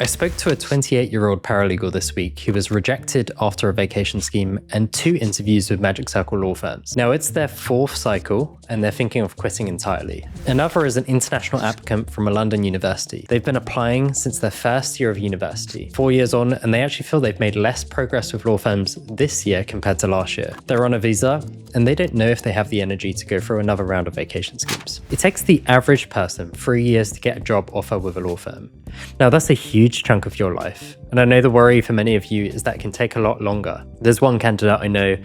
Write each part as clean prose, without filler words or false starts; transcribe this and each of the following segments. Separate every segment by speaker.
Speaker 1: I spoke to a 28-year-old paralegal this week who was rejected after a vacation scheme and 2 interviews with Magic Circle law firms. Now, it's their 4th cycle and they're thinking of quitting entirely. Another is an international applicant from a London university. They've been applying since their first year of university, 4 years on, and they actually feel they've made less progress with law firms this year compared to last year. They're on a visa and they don't know if they have the energy to go through another round of vacation schemes. It takes the average person 3 years to get a job offer with a law firm. Now, that's a huge chunk of your life, and I know the worry for many of you is that it can take a lot longer. There's one candidate I know,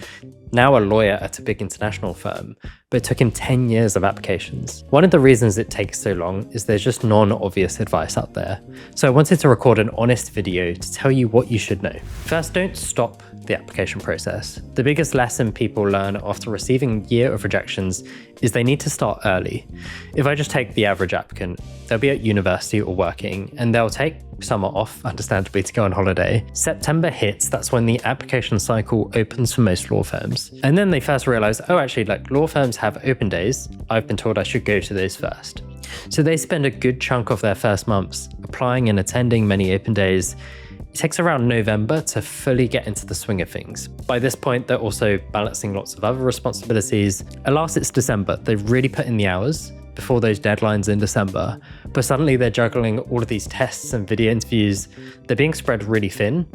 Speaker 1: now a lawyer at a big international firm, but it took him 10 years of applications. One of the reasons it takes so long is there's just non-obvious advice out there. So I wanted to record an honest video to tell you what you should know. First, don't stop the application process. The biggest lesson people learn after receiving a year of rejections is they need to start early. If I just take the average applicant, they'll be at university or working, and they'll take summer off, understandably, to go on holiday. September hits, that's when the application cycle opens for most law firms. And then they first realize, oh, actually, like, law firms have open days. I've been told I should go to those first. So they spend a good chunk of their first months applying and attending many open days. It takes around November to fully get into the swing of things. By this point, they're also balancing lots of other responsibilities. At last, it's December. They've really put in the hours before those deadlines in December, but suddenly they're juggling all of these tests and video interviews. They're being spread really thin,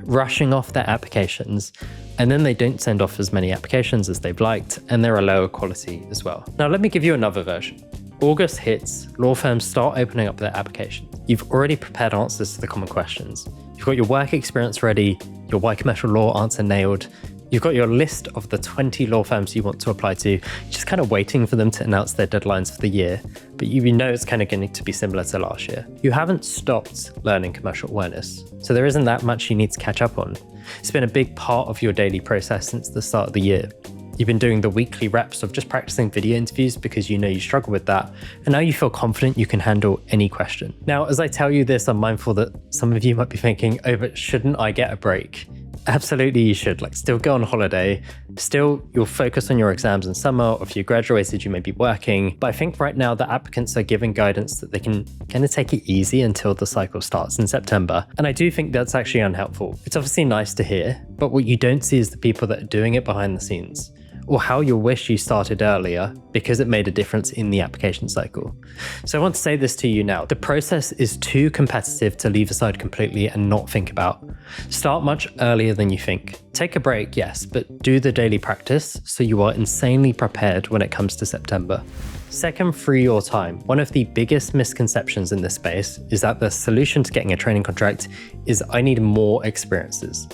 Speaker 1: rushing off their applications, and then they don't send off as many applications as they've liked, and they're a lower quality as well. Now, let me give you another version. August hits, law firms start opening up their application. You've already prepared answers to the common questions. You've got your work experience ready, your why commercial law answer nailed. You've got your list of the 20 law firms you want to apply to, just kind of waiting for them to announce their deadlines for the year. But you know it's kind of going to be similar to last year. You haven't stopped learning commercial awareness, so there isn't that much you need to catch up on. It's been a big part of your daily process since the start of the year. You've been doing the weekly reps of just practicing video interviews because you know you struggle with that, and now you feel confident you can handle any question. Now, as I tell you this, I'm mindful that some of you might be thinking, oh, but shouldn't I get a break? Absolutely you should. Like, still go on holiday, still you'll focus on your exams in summer, or if you graduated you may be working. But I think right now the applicants are giving guidance that they can kind of take it easy until the cycle starts in September. And I do think that's actually unhelpful. It's obviously nice to hear, but what you don't see is the people that are doing it behind the scenes, or how you'll wish you started earlier because it made a difference in the application cycle. So I want to say this to you now. The process is too competitive to leave aside completely and not think about. Start much earlier than you think. Take a break, yes, but do the daily practice so you are insanely prepared when it comes to September. Second, free your time. One of the biggest misconceptions in this space is that the solution to getting a training contract is I need more experiences.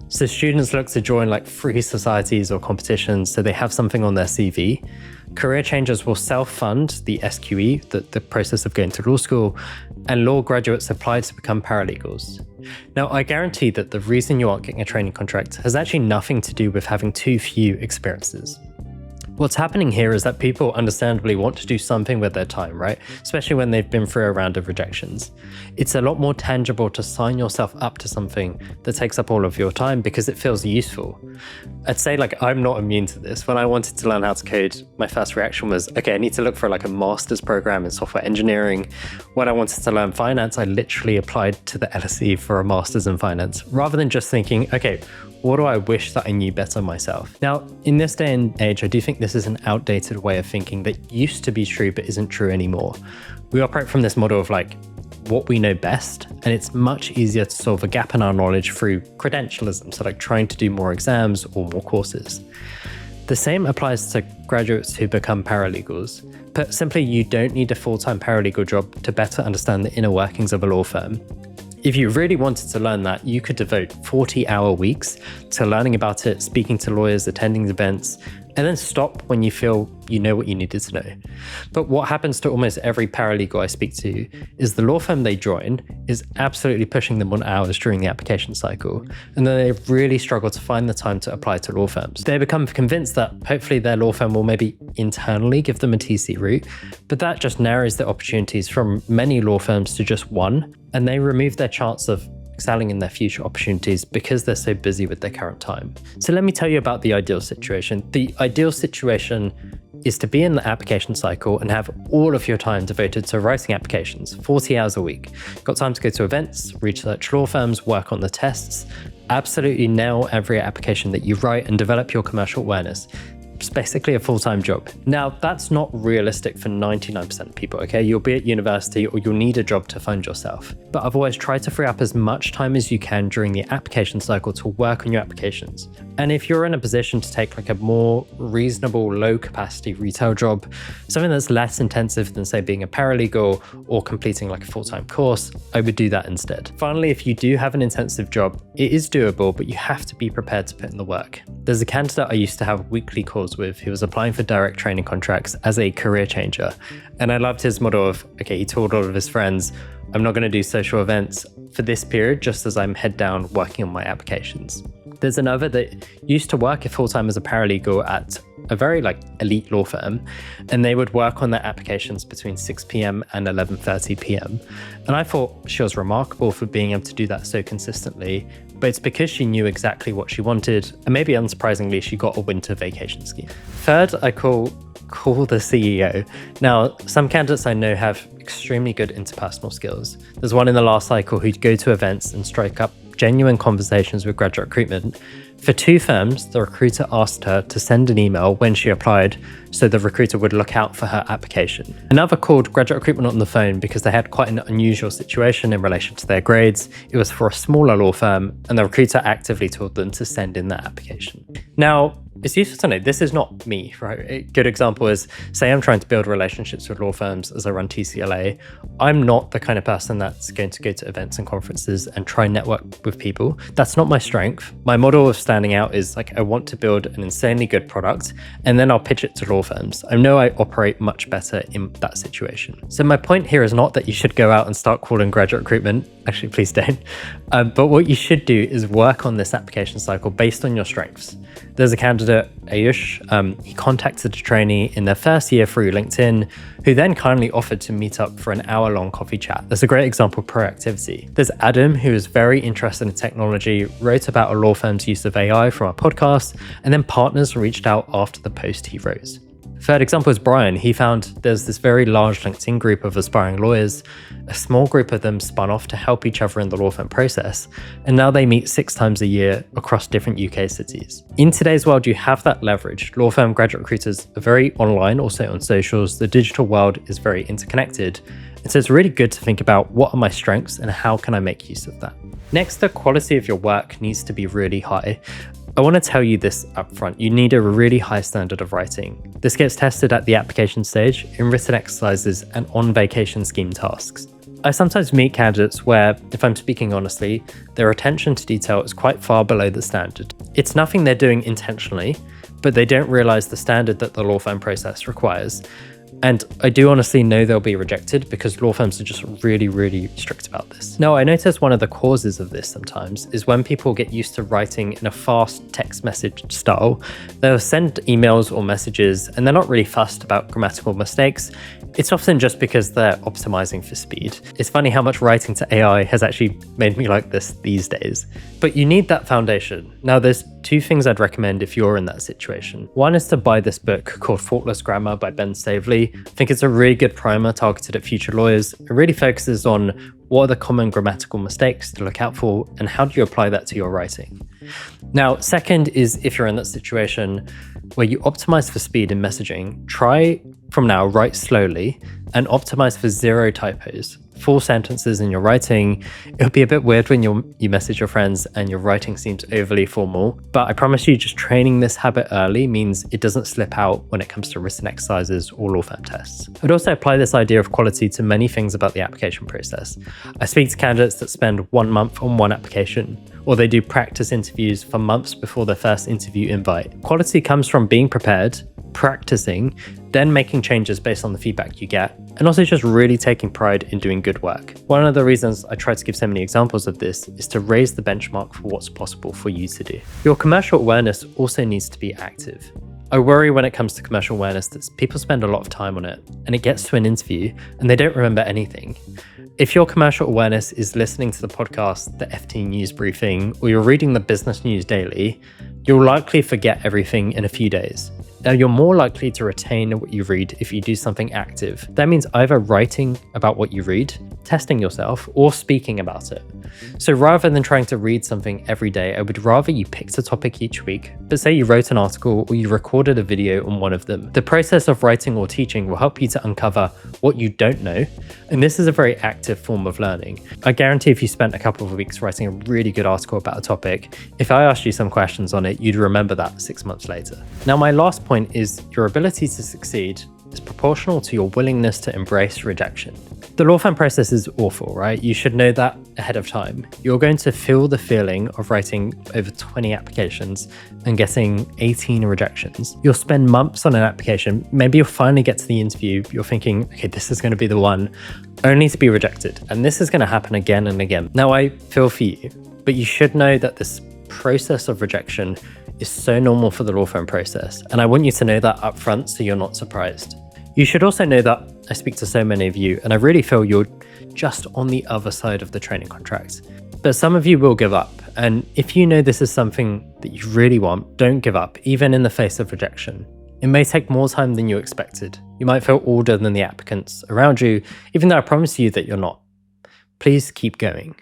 Speaker 1: So students look to join like free societies or competitions so they have something on their CV. Career changers will self-fund the SQE, the process of going to law school, and law graduates apply to become paralegals. Now, I guarantee that the reason you aren't getting a training contract has actually nothing to do with having too few experiences. What's happening here is that people understandably want to do something with their time, right? Especially when they've been through a round of rejections. It's a lot more tangible to sign yourself up to something that takes up all of your time because it feels useful. I'd say, like, I'm not immune to this. When I wanted to learn how to code, my first reaction was, okay, I need to look for like a master's program in software engineering. When I wanted to learn finance, I literally applied to the LSE for a master's in finance, rather than just thinking, okay, what do I wish that I knew better myself? Now, in this day and age, I do think this is an outdated way of thinking that used to be true but isn't true anymore. We operate from this model of like what we know best, and it's much easier to solve a gap in our knowledge through credentialism, so like trying to do more exams or more courses. The same applies to graduates who become paralegals. But simply, you don't need a full-time paralegal job to better understand the inner workings of a law firm. If you really wanted to learn that, you could devote 40-hour weeks to learning about it, speaking to lawyers, attending events, and then stop when you feel you know what you needed to know. But what happens to almost every paralegal I speak to is the law firm they join is absolutely pushing them on hours during the application cycle, and then they really struggle to find the time to apply to law firms. They become convinced that hopefully their law firm will maybe internally give them a TC route, but that just narrows the opportunities from many law firms to just one, and they remove their chance of excelling in their future opportunities because they're so busy with their current time. So let me tell you about the ideal situation. The ideal situation is to be in the application cycle and have all of your time devoted to writing applications, 40 hours a week. Got time to go to events, research law firms, work on the tests, absolutely nail every application that you write and develop your commercial awareness. It's basically a full-time job. Now, that's not realistic for 99% of people, okay? You'll be at university or you'll need a job to fund yourself. But otherwise, try to free up as much time as you can during the application cycle to work on your applications. And if you're in a position to take like a more reasonable, low-capacity retail job, something that's less intensive than, say, being a paralegal or completing like a full-time course, I would do that instead. Finally, if you do have an intensive job, it is doable, but you have to be prepared to put in the work. There's a candidate I used to have weekly calls with who was applying for direct training contracts as a career changer. And I loved his model of, okay, he told all of his friends, I'm not going to do social events for this period, just as I'm head down working on my applications. There's another that used to work full-time as a paralegal at a very like elite law firm, and they would work on their applications between 6 p.m. and 11:30 p.m. And I thought she was remarkable for being able to do that so consistently, but it's because she knew exactly what she wanted, and maybe unsurprisingly, she got a winter vacation scheme. Third, I call the CEO. Now, some candidates I know have extremely good interpersonal skills. There's one in the last cycle who'd go to events and strike up genuine conversations with graduate recruitment. For 2 firms, the recruiter asked her to send an email when she applied so the recruiter would look out for her application. Another called graduate recruitment on the phone because they had quite an unusual situation in relation to their grades. It was for a smaller law firm, and the recruiter actively told them to send in their application. Now, it's useful to know this is not me, right? A good example is, say I'm trying to build relationships with law firms as I run TCLA. I'm not the kind of person that's going to go to events and conferences and try and network with people. That's not my strength. My model of standing out is like, I want to build an insanely good product and then I'll pitch it to law firms. I know I operate much better in that situation. So my point here is not that you should go out and start calling graduate recruitment. Actually, please don't. But what you should do is work on this application cycle based on your strengths. There's a candidate, Ayush, he contacted a trainee in their first year through LinkedIn, who then kindly offered to meet up for an hour-long coffee chat. That's a great example of proactivity. There's Adam, who is very interested in technology, wrote about a law firm's use of AI from our podcast, and then partners reached out after the post he wrote. Third example is Brian. He found there's this very large LinkedIn group of aspiring lawyers. A small group of them spun off to help each other in the law firm process, and now they meet 6 times a year across different UK cities. In today's world, you have that leverage. Law firm graduate recruiters are very online, also on socials. The digital world is very interconnected. And so it's really good to think about what are my strengths and how can I make use of that. Next, the quality of your work needs to be really high. I want to tell you this up front. You need a really high standard of writing. This gets tested at the application stage, in written exercises, and on vacation scheme tasks. I sometimes meet candidates where, if I'm speaking honestly, their attention to detail is quite far below the standard. It's nothing they're doing intentionally, but they don't realize the standard that the law firm process requires. And I do honestly know they'll be rejected because law firms are just really, really strict about this. Now, I notice one of the causes of this sometimes is when people get used to writing in a fast text message style, they'll send emails or messages and they're not really fussed about grammatical mistakes. It's often just because they're optimizing for speed. It's funny how much writing to AI has actually made me like this these days. But you need that foundation. Now, there's 2 things I'd recommend if you're in that situation. One is to buy this book called Faultless Grammar by Ben Staveley. I think it's a really good primer targeted at future lawyers. It really focuses on what are the common grammatical mistakes to look out for and how do you apply that to your writing. Now, second is if you're in that situation where you optimize for speed in messaging, try from now write slowly and optimize for 0 typos. Full sentences in your writing. It'll be a bit weird when you message your friends and your writing seems overly formal, but I promise you just training this habit early means it doesn't slip out when it comes to written exercises or law firm tests. I'd also apply this idea of quality to many things about the application process. I speak to candidates that spend 1 month on one application, or they do practice interviews for months before their first interview invite. Quality comes from being prepared, practicing, then making changes based on the feedback you get, and also just really taking pride in doing good work. One of the reasons I try to give so many examples of this is to raise the benchmark for what's possible for you to do. Your commercial awareness also needs to be active. I worry when it comes to commercial awareness that people spend a lot of time on it, and it gets to an interview and they don't remember anything. If your commercial awareness is listening to the podcast, the FT News Briefing, or you're reading the business news daily, you'll likely forget everything in a few days. Now, you're more likely to retain what you read if you do something active. That means either writing about what you read, testing yourself, or speaking about it. So rather than trying to read something every day, I would rather you picked a topic each week, but say you wrote an article or you recorded a video on one of them. The process of writing or teaching will help you to uncover what you don't know, and this is a very active form of learning. I guarantee if you spent a couple of weeks writing a really good article about a topic, if I asked you some questions on it, you'd remember that 6 months later. Now, my last point is your ability to succeed is proportional to your willingness to embrace rejection. The law firm process is awful, right? You should know that ahead of time. You're going to feel the feeling of writing over 20 applications and getting 18 rejections. You'll spend months on an application. Maybe you'll finally get to the interview. You're thinking, okay, this is going to be the one, only to be rejected. And this is going to happen again and again. Now, I feel for you, but you should know that this process of rejection is so normal for the law firm process. And I want you to know that up front so you're not surprised. You should also know that I speak to so many of you, and I really feel you're just on the other side of the training contract. But some of you will give up. And if you know this is something that you really want, don't give up, even in the face of rejection. It may take more time than you expected. You might feel older than the applicants around you, even though I promise you that you're not. Please keep going.